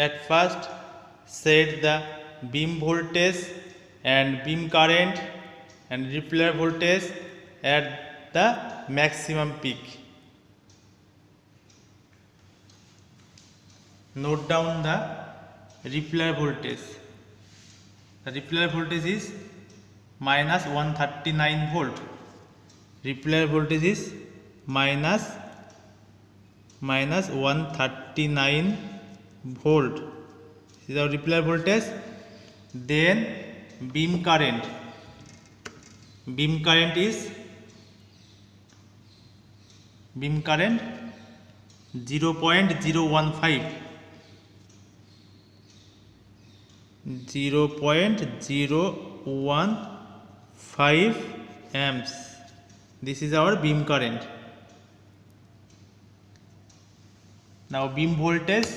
at first set the beam voltage and beam current and repairer voltage at the maximum peak. Note down the repairer voltage. The repairer voltage is minus 139 volt. Repairer voltage is minus 139 volt. This is our repairer voltage. Then beam current. Beam current is 0.015 amps. This is our beam current. Now beam voltage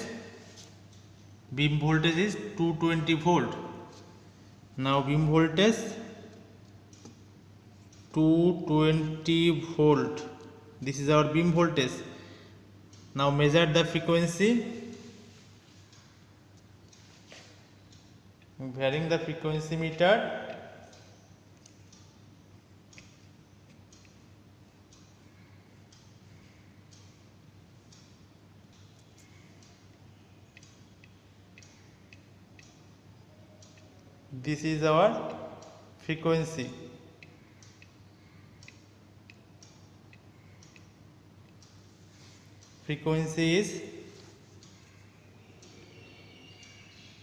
is 220 volt. Now beam voltage 220 volt. This is our beam voltage. Now measure the frequency. Varying the frequency meter. This is our frequency. Frequency is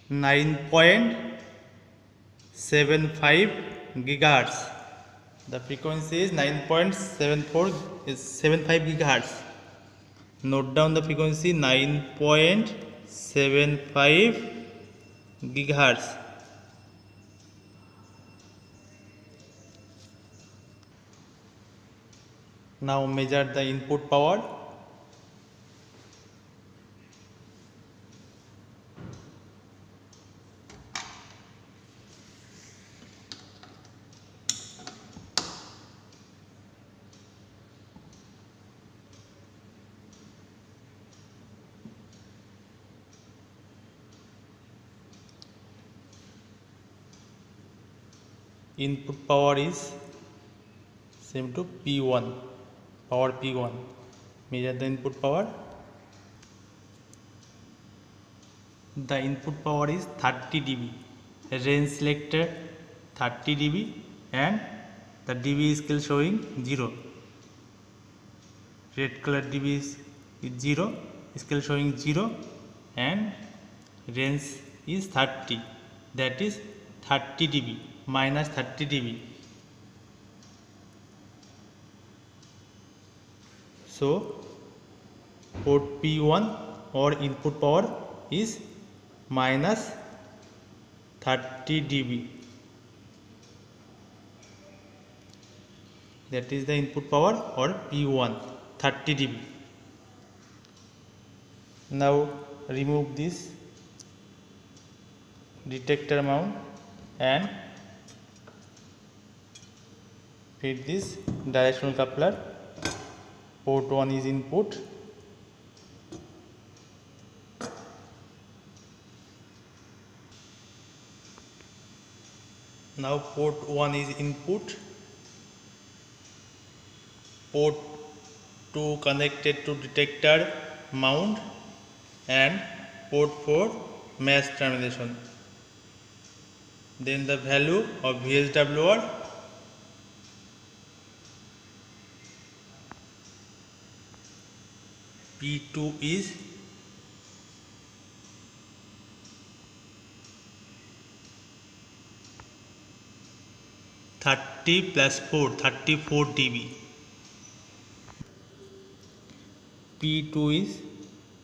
9.75 gigahertz. The frequency is 9.75 gigahertz. Note down the frequency 9.75 gigahertz. Now measure the input power. Input power is same to P1, power P1. Measure the input power. The input power is 30 dB. Range selector 30 dB and the dB scale showing 0. Red color dB is 0, scale showing 0 and range is 30. That is 30 dB minus 30 dB. So port P1 or input power is minus 30 dB. That is the input power or P1, 30 dB. Now remove this detector mount and fit this directional coupler. Port 1 is input. Now port 1 is input. Port 2 connected to detector mount and port 4 match termination. Then the value of VSWR P2 is 30 plus 4, 34 dB. P2 is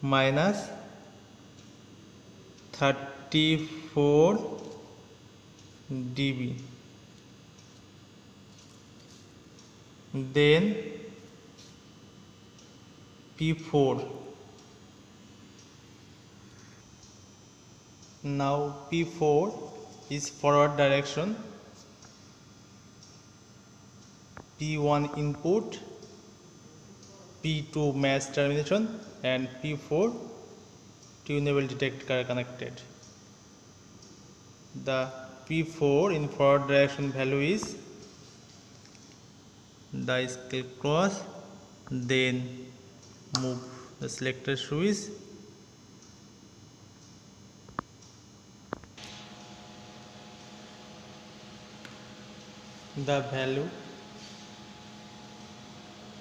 minus 34 dB. Then P4. Now P4 is forward direction. P1 input, P2 match termination and P4 tunable detector connected. The P4 in forward direction value is the scale cross, then move the selector switch. The value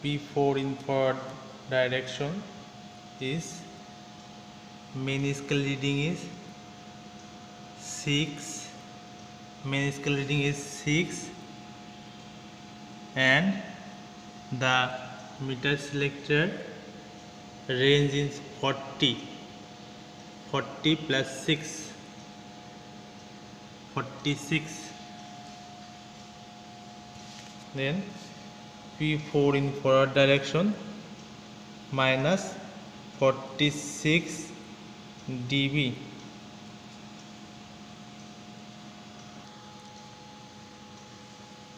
P4 in forward direction is main scale reading is 6, main scale reading is 6, and the meter selector range is 40 plus 6, 46. Then P4 in forward direction minus 46 dB.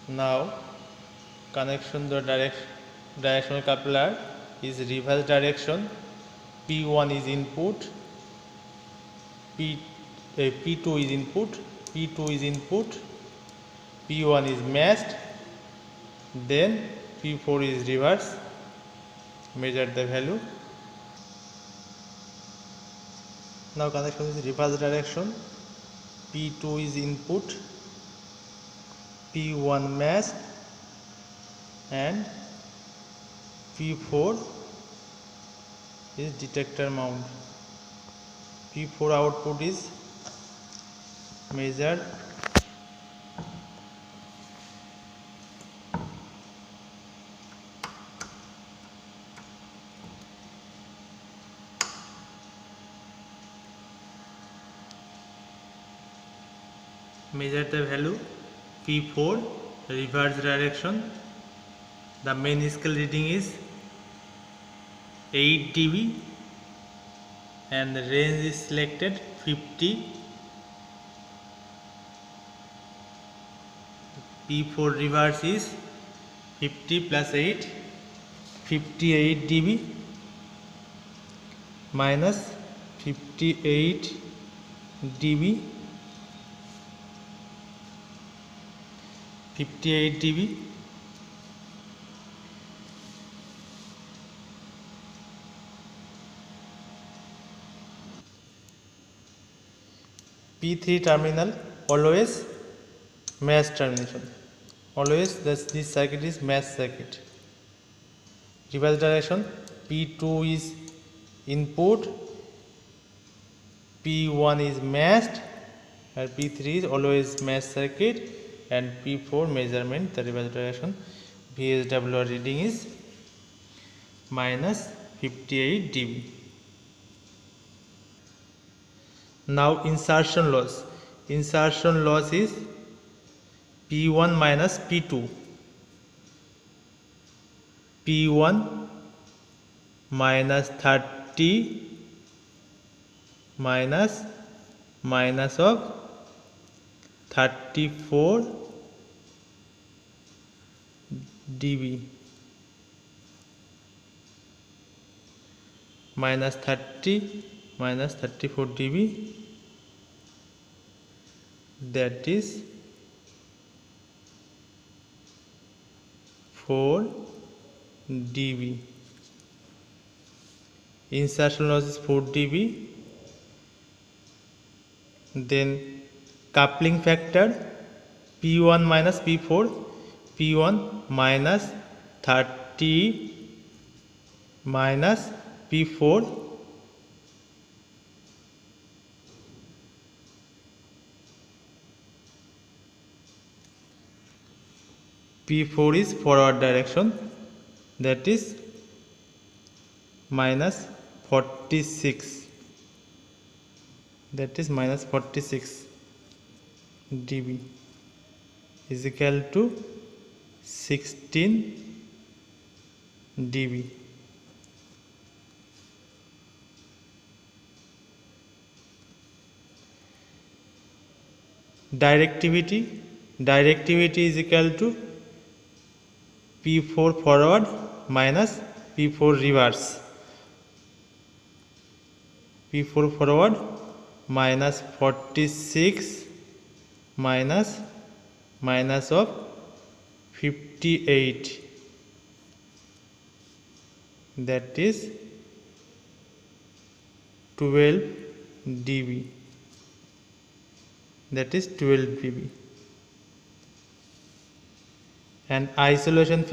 Now connection to directional coupler is reverse direction. P1 is input, P2 is input, P2 is input, P1 is matched, then P4 is reverse. Measure the value. Now connection is reverse direction. P2 is input, P1 matched, and P4 is detector mount. P4 output is measured. Measure the value P4 reverse direction. The main scale reading is 8 dB and the range is selected 50. P4 reverse is 50 plus 8, 58 dB minus 58 dB, 58 dB. P3 terminal always match termination. Always this circuit is match circuit. Reverse direction, P2 is input, P1 is matched, and P3 is always match circuit, and P4 measurement, the reverse direction VSWR reading is minus 58 dB. Now insertion loss. Insertion loss is P1 minus P2. P1 minus 30 minus of 34 dB minus 30 minus 34 dB, that is 4 dB. Insertion loss is 4 dB. Then coupling factor P1 minus P4, P1 minus 30 minus P4, P4 is forward direction, that is minus 46, that is minus 46 dB is equal to 16 dB. Directivity is equal to P4 forward minus P4 reverse. P4 forward minus 46 minus of 58, that is 12 dB, that is 12 dB. And isolation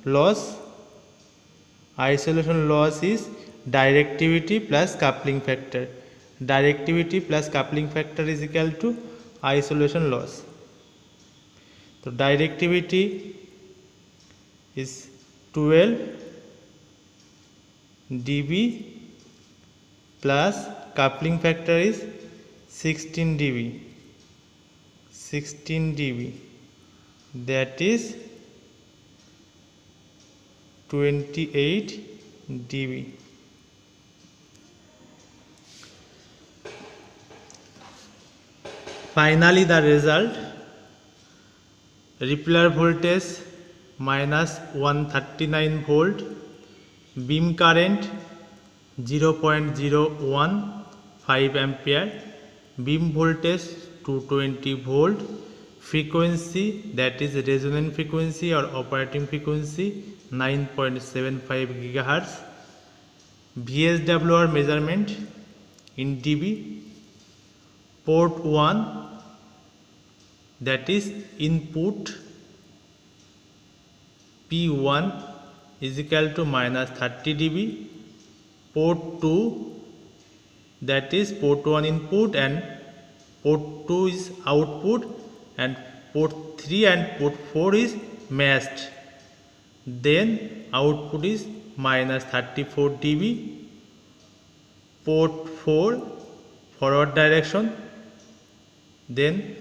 loss is directivity plus coupling factor. Directivity plus coupling factor is equal to isolation loss. So directivity is 12 dB plus coupling factor is 16 dB, that is 28 dB. Finally, the result: repeller voltage minus 139 volt, beam current 0.015 ampere, beam voltage 220 volt, frequency, that is resonant frequency or operating frequency 9.75 GHz, VSWR measurement in dB, port 1, that is input P1 is equal to minus 30 dB, port 2, that is port 1 input and port 2 is output, and port 3 and port 4 is matched, then output is minus 34 dB, port 4 forward direction, then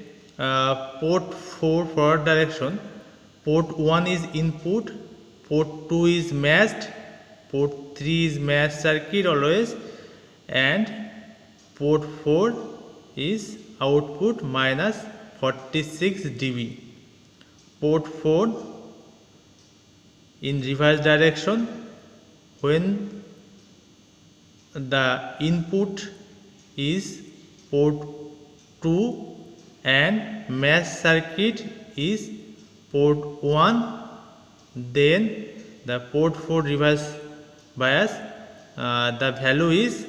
port 4 forward direction, port 1 is input, port 2 is matched, port 3 is matched circuit always, and port 4 is output minus 46 dB. Port 4 in reverse direction, when the input is port 2 and matched circuit is port 1, then the port 4 reverse bias, the value is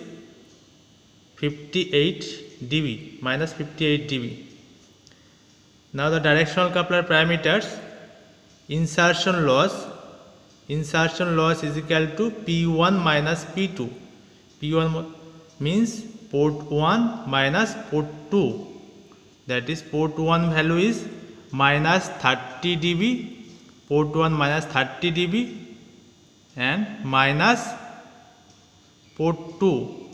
58 dB, minus 58 dB. Now the directional coupler parameters: insertion loss is equal to P1 minus P2. P1 means port 1 minus port 2, that is port 1 value is minus 30 dB, port 1 minus 30 dB, and minus port 2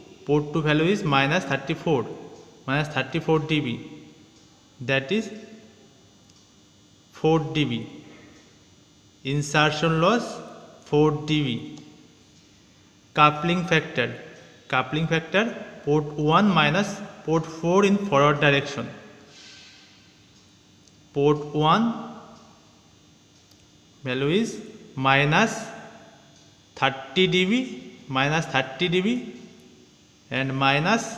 value is minus 34 dB, that is 4 dB. Insertion loss 4 dB. Coupling factor, port 1 minus port 4 in forward direction, port 1 value is minus 30 dB, and minus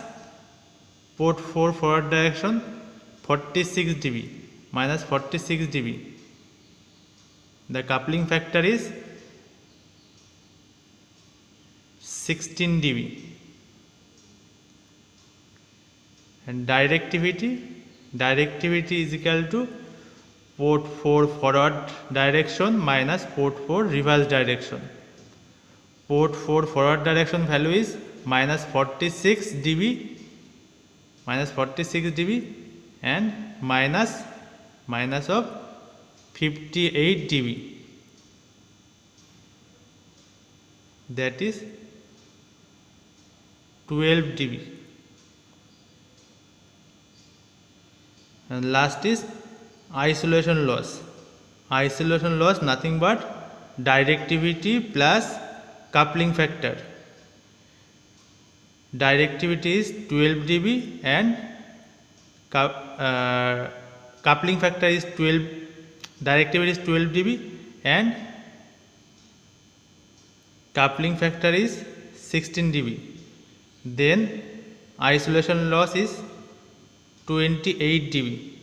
port 4 forward direction 46 dB, minus 46 dB. The coupling factor is 16 dB. And directivity is equal to port 4 forward direction minus port 4 reverse direction. Port 4 forward direction value is minus 46 dB, and minus of 58 dB, that is 12 dB. And last is isolation loss. Nothing but directivity plus coupling factor. Directivity is 12 dB and coupling factor is 12. Directivity is 12 dB and coupling factor is 16 dB. Then isolation loss is 28 dB.